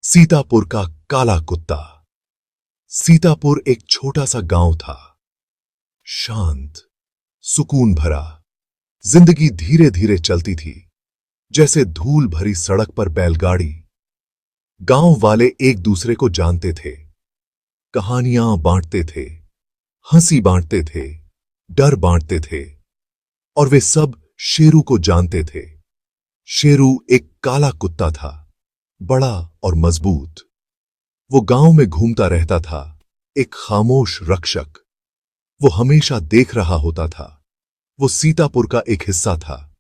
सीतापुर का काला कुत्ता। सीतापुर एक छोटा सा गांव था। शांत, सुकून भरा। जिंदगी धीरे धीरे चलती थी, जैसे धूल भरी सड़क पर बैलगाड़ी। गांव वाले एक दूसरे को जानते थे, कहानियां बांटते थे, हंसी बांटते थे, डर बांटते थे, और वे सब शेरू को जानते थे। शेरू एक काला कुत्ता था, बड़ा और मजबूत। वो गांव में घूमता रहता था, एक खामोश रक्षक। वो हमेशा देख रहा होता था। वो सीतापुर का एक हिस्सा था।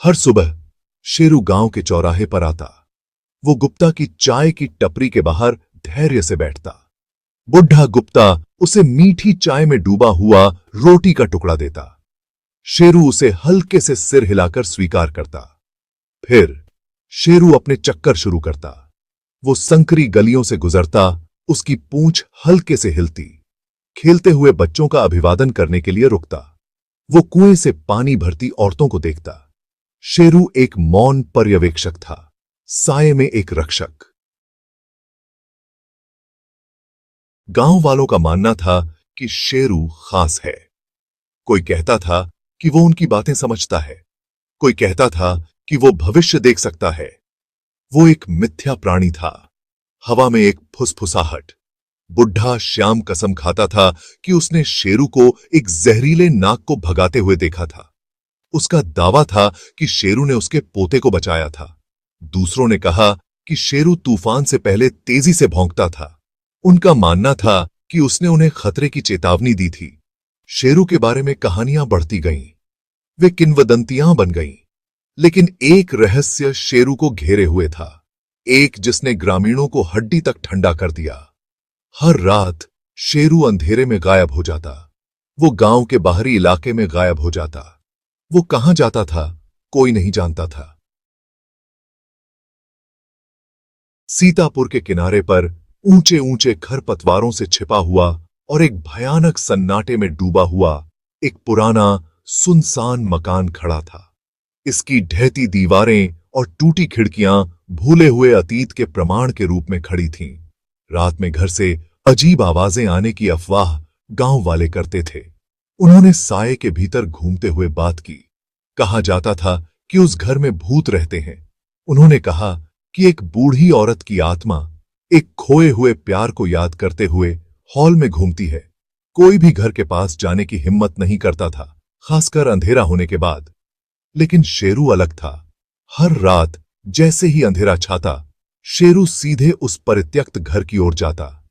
हर सुबह शेरू गांव के चौराहे पर आता। वो गुप्ता की चाय की टपरी के बाहर धैर्य से बैठता। बुढ़ा गुप्ता उसे मीठी चाय में डूबा हुआ रोटी का टुकड़ा देता। शेरू उसे हल्के से सिर हिलाकर स्वीकार करता। फिर शेरू अपने चक्कर शुरू करता। वो संकरी गलियों से गुजरता, उसकी पूंछ हल्के से हिलती। खेलते हुए बच्चों का अभिवादन करने के लिए रुकता। वो कुएं से पानी भरती औरतों को देखता। शेरू एक मौन पर्यवेक्षक था, साये में एक रक्षक। गांव वालों का मानना था कि शेरू खास है। कोई कहता था कि वो उनकी बातें समझता है। कोई कहता था कि वो भविष्य देख सकता है। वो एक मिथ्या प्राणी था, हवा में एक फुसफुसाहट। बुढ़ा श्याम कसम खाता था कि उसने शेरू को एक जहरीले नाग को भगाते हुए देखा था। उसका दावा था कि शेरू ने उसके पोते को बचाया था। दूसरों ने कहा कि शेरू तूफान से पहले तेजी से भौंकता था। उनका मानना था कि उसने उन्हें खतरे की चेतावनी दी थी। शेरू के बारे में कहानियां बढ़ती गईं। वे किंवदंतियां बन गईं। लेकिन एक रहस्य शेरू को घेरे हुए था, एक जिसने ग्रामीणों को हड्डी तक ठंडा कर दिया। हर रात शेरू अंधेरे में गायब हो जाता। वो गांव के बाहरी इलाके में गायब हो जाता। वो कहां जाता था, कोई नहीं जानता था। सीतापुर के किनारे पर ऊंचे ऊंचे खरपतवारों से छिपा हुआ और एक भयानक सन्नाटे में डूबा हुआ एक पुराना सुनसान मकान खड़ा था। इसकी ढहती दीवारें और टूटी खिड़कियां भूले हुए अतीत के प्रमाण के रूप में खड़ी थीं। रात में घर से अजीब आवाजें आने की अफवाह गांव वाले करते थे। उन्होंने साये के भीतर घूमते हुए बात की। कहा जाता था कि उस घर में भूत रहते हैं। उन्होंने कहा कि एक बूढ़ी औरत की आत्मा एक खोए हुए प्यार को याद करते हुए हॉल में घूमती है। कोई भी घर के पास जाने की हिम्मत नहीं करता था, खासकर अंधेरा होने के बाद। लेकिन शेरू अलग था। हर रात जैसे ही अंधेरा छाता, शेरू सीधे उस परित्यक्त घर की ओर जाता।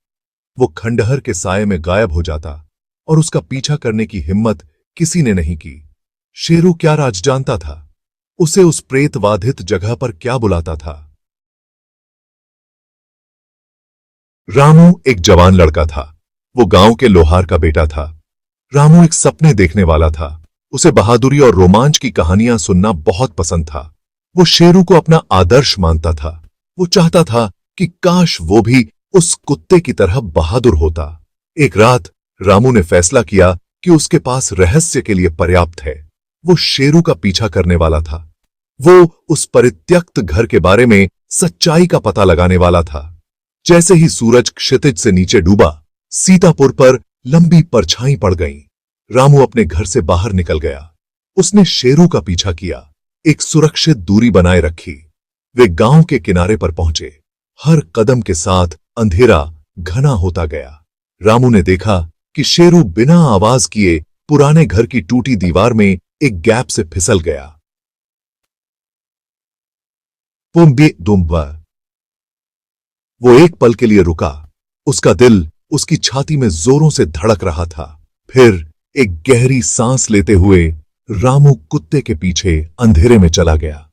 वो खंडहर के साये में गायब हो जाता और उसका पीछा करने की हिम्मत किसी ने नहीं की। शेरू क्या राज जानता था? उसे उस प्रेतवाधित जगह पर क्या बुलाता था? रामू एक जवान लड़का था। वो गांव के लोहार का बेटा था। रामू एक सपने देखने वाला था। उसे बहादुरी और रोमांच की कहानियां सुनना बहुत पसंद था। वो शेरू को अपना आदर्श मानता था। वो चाहता था कि काश वो भी उस कुत्ते की तरह बहादुर होता। एक रात रामू ने फैसला किया कि उसके पास रहस्य के लिए पर्याप्त है। वो शेरू का पीछा करने वाला था। वो उस परित्यक्त घर के बारे में सच्चाई का पता लगाने वाला था। जैसे ही सूरज क्षितिज से नीचे डूबा, सीतापुर पर लंबी परछाई पड़ गई। रामू अपने घर से बाहर निकल गया। उसने शेरू का पीछा किया, एक सुरक्षित दूरी बनाए रखी। वे गांव के किनारे पर पहुंचे। हर कदम के साथ अंधेरा घना होता गया। रामू ने देखा कि शेरू बिना आवाज किए पुराने घर की टूटी दीवार में एक गैप से फिसल गया। पुम्बे दुम्बा। वो एक पल के लिए रुका। उसका दिल उसकी छाती में जोरों से धड़क रहा था। फिर एक गहरी सांस लेते हुए रामू कुत्ते के पीछे अंधेरे में चला गया।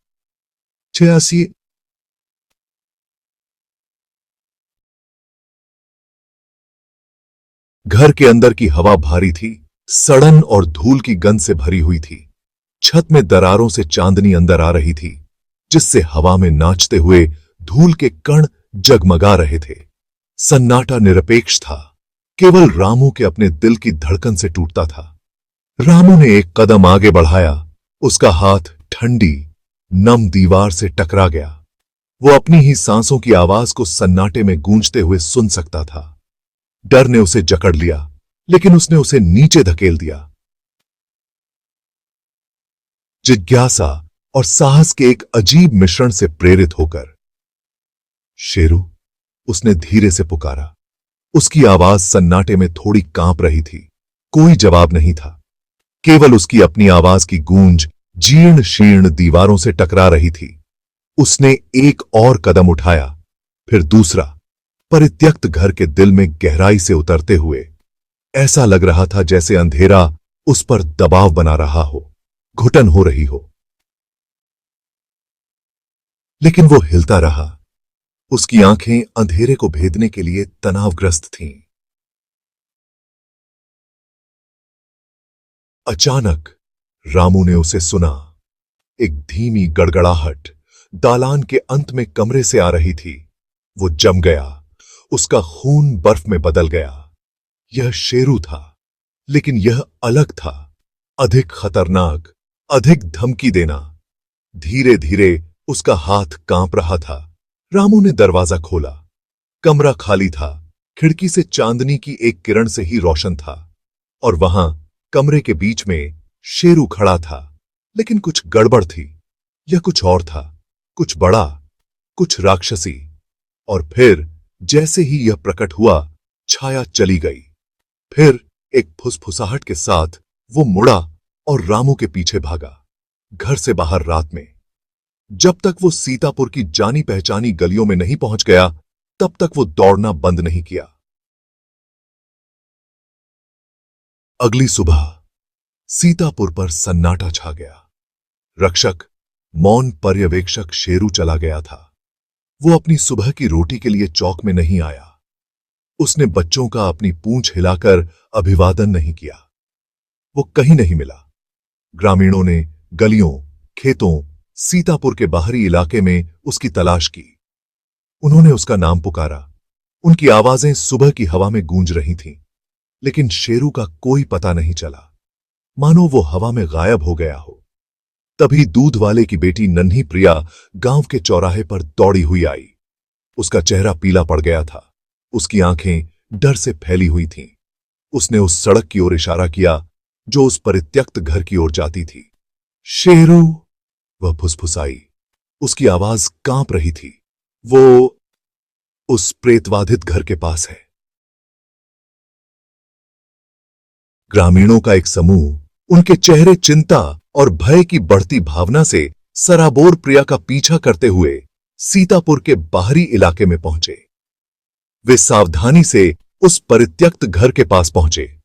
86। घर के अंदर की हवा भारी थी, सड़न और धूल की गंध से भरी हुई थी। छत में दरारों से चांदनी अंदर आ रही थी, जिससे हवा में नाचते हुए धूल के कण जगमगा रहे थे। सन्नाटा निरपेक्ष था, केवल रामू के अपने दिल की धड़कन से टूटता था। रामू ने एक कदम आगे बढ़ाया। उसका हाथ ठंडी, नम दीवार से टकरा गया। वो अपनी ही सांसों की आवाज को सन्नाटे में गूंजते हुए सुन सकता था। डर ने उसे जकड़ लिया, लेकिन उसने उसे नीचे धकेल दिया। जिज्ञासा और साहस के एक अजीब मिश्रण से प्रेरित होकर, शेरू, उसने धीरे से पुकारा। उसकी आवाज सन्नाटे में थोड़ी कांप रही थी। कोई जवाब नहीं था, केवल उसकी अपनी आवाज की गूंज जीर्ण शीर्ण दीवारों से टकरा रही थी। उसने एक और कदम उठाया, फिर दूसरा, परित्यक्त घर के दिल में गहराई से उतरते हुए। ऐसा लग रहा था जैसे अंधेरा उस पर दबाव बना रहा हो, घुटन हो रही हो। लेकिन वो हिलता रहा। उसकी आंखें अंधेरे को भेदने के लिए तनावग्रस्त थीं। अचानक रामू ने उसे सुना। एक धीमी गड़गड़ाहट दालान के अंत में कमरे से आ रही थी। वो जम गया, उसका खून बर्फ में बदल गया। यह शेरू था, लेकिन यह अलग था, अधिक खतरनाक, अधिक धमकी देना। धीरे धीरे उसका हाथ कांप रहा था। रामू ने दरवाजा खोला। कमरा खाली था, खिड़की से चांदनी की एक किरण से ही रोशन था। और वहां कमरे के बीच में शेरू खड़ा था। लेकिन कुछ गड़बड़ थी। यह कुछ और था, कुछ बड़ा, कुछ राक्षसी। और फिर जैसे ही यह प्रकट हुआ, छाया चली गई। फिर एक फुसफुसाहट के साथ वो मुड़ा और रामू के पीछे भागा, घर से बाहर रात में। जब तक वो सीतापुर की जानी पहचानी गलियों में नहीं पहुंच गया, तब तक वो दौड़ना बंद नहीं किया। अगली सुबह सीतापुर पर सन्नाटा छा गया। रक्षक, मौन पर्यवेक्षक शेरू चला गया था। वो अपनी सुबह की रोटी के लिए चौक में नहीं आया। उसने बच्चों का अपनी पूंछ हिलाकर अभिवादन नहीं किया। वो कहीं नहीं मिला। ग्रामीणों ने गलियों, खेतों, सीतापुर के बाहरी इलाके में उसकी तलाश की। उन्होंने उसका नाम पुकारा। उनकी आवाजें सुबह की हवा में गूंज रही थीं, लेकिन शेरू का कोई पता नहीं चला, मानो वो हवा में गायब हो गया हो। तभी दूध वाले की बेटी नन्ही प्रिया गांव के चौराहे पर दौड़ी हुई आई। उसका चेहरा पीला पड़ गया था, उसकी आंखें डर से फैली हुई थीं। उसने उस सड़क की ओर इशारा किया जो उस परित्यक्त घर की ओर जाती थी। शेरू, वह फुसफुसाई। उसकी आवाज कांप रही थी। वो उस प्रेतवाधित घर के पास है। ग्रामीणों का एक समूह, उनके चेहरे चिंता और भय की बढ़ती भावना से सराबोर प्रिया का पीछा करते हुए सीतापुर के बाहरी इलाके में पहुंचे। वे सावधानी से उस परित्यक्त घर के पास पहुंचे।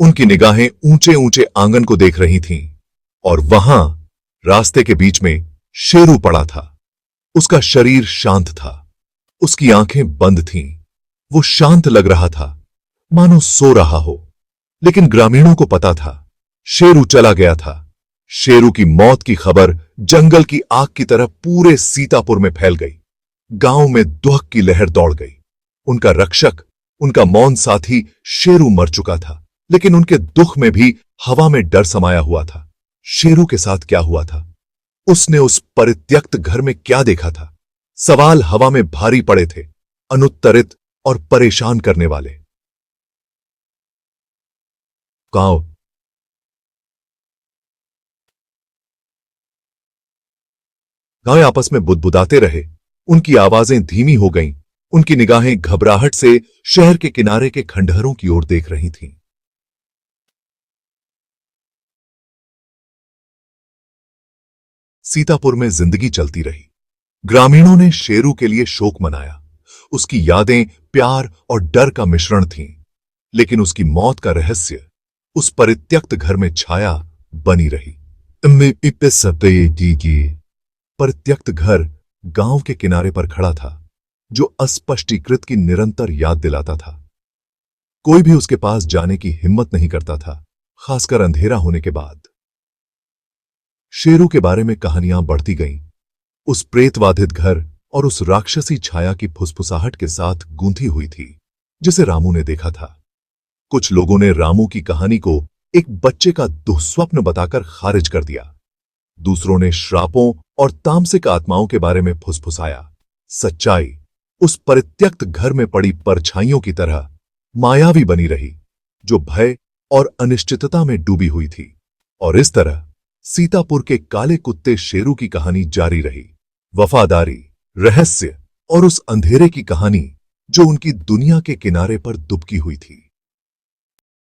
उनकी निगाहें ऊंचे ऊंचे आंगन को देख रही थीं, और वहां रास्ते के बीच में शेरू पड़ा था। उसका शरीर शांत था, उसकी आंखें बंद थीं। वो शांत लग रहा था, मानो सो रहा हो। लेकिन ग्रामीणों को पता था, शेरू चला गया था। शेरू की मौत की खबर जंगल की आग की तरह पूरे सीतापुर में फैल गई। गांव में दुख की लहर दौड़ गई। उनका रक्षक, उनका मौन साथी शेरू मर चुका था, लेकिन उनके दुख में भी हवा में डर समाया हुआ था। शेरू के साथ क्या हुआ था? उसने उस परित्यक्त घर में क्या देखा था? सवाल हवा में भारी पड़े थे, अनुत्तरित और परेशान करने वाले। गांव आपस में बुदबुदाते रहे। उनकी आवाजें धीमी हो गईं। उनकी निगाहें घबराहट से शहर के किनारे के खंडहरों की ओर देख रही थीं। सीतापुर में जिंदगी चलती रही। ग्रामीणों ने शेरू के लिए शोक मनाया। उसकी यादें प्यार और डर का मिश्रण थीं, लेकिन उसकी मौत का रहस्य उस परित्यक्त घर में छाया बनी रही। परित्यक्त घर गांव के किनारे पर खड़ा था, जो अस्पष्टीकृत की निरंतर याद दिलाता था। कोई भी उसके पास जाने की हिम्मत नहीं करता था, खासकर अंधेरा होने के बाद। शेरू के बारे में कहानियां बढ़ती गईं। उस प्रेतवाधित घर और उस राक्षसी छाया की फुसफुसाहट के साथ गूंथी हुई थी, जिसे रामू ने देखा था। कुछ लोगों ने रामू की कहानी को एक बच्चे का दुःस्वप्न बताकर खारिज कर दिया। दूसरों ने श्रापों और तामसिक आत्माओं के बारे में फुसफुसाया। सच्चाई उस परित्यक्त घर में पड़ी परछाइयों की तरह मायावी बनी रही, जो भय और अनिश्चितता में डूबी हुई थी। और इस तरह सीतापुर के काले कुत्ते शेरू की कहानी जारी रही। वफादारी, रहस्य और उस अंधेरे की कहानी जो उनकी दुनिया के किनारे पर दुबकी हुई थी।